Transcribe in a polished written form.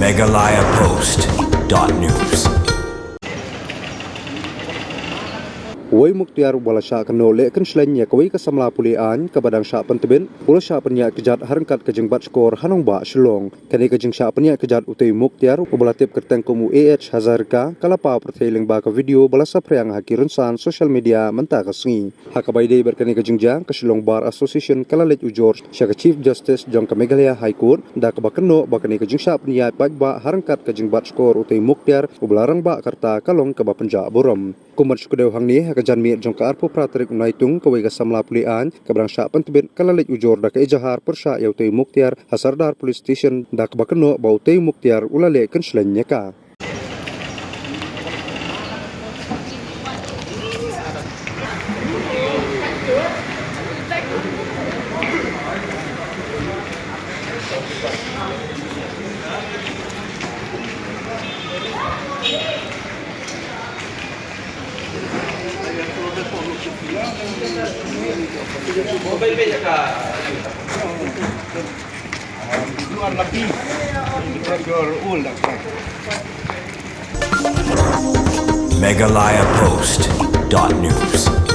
MeghalayaPost.news. Wai Muktiar wala Shah Kynnoh le Kynshlein Iaka Samla Pule an kabadang Shah Pyniad Paidbah Shah Pyniad kejat Ryngkat kejeng bat Skhor hanong ba Shillong kani kejeng Shah Pyniad kejat utei Muktiar ubala tip kerteng komu hazarka kalapa perteling ba ka video bala sapriang hakirunsan social media menta kasngi hakabai dei berkani kejeng jang ke Shillong Bar Association kalalet ujor Shah Chief Justice jong ke Meghalaya High Court da ka ba Kynnoh ba kani kejeng Shah Pyniad Paidbah Ryngkat kejeng bat Skhor utei Muktiar ubala rang ba karta kalong ke ba penja borom kumar Shkor hangni kajan mi jong ka arpo pratrik unaitung ka Iaka Samla Pule an kabrang Shah Pyniad kalalit ujor da ka ijahar persha yautei Muktiar hasardar police station da ka ba Kynnoh ba utei Muktiar ulale Kynshlein Iaka MeghalayaPost.news.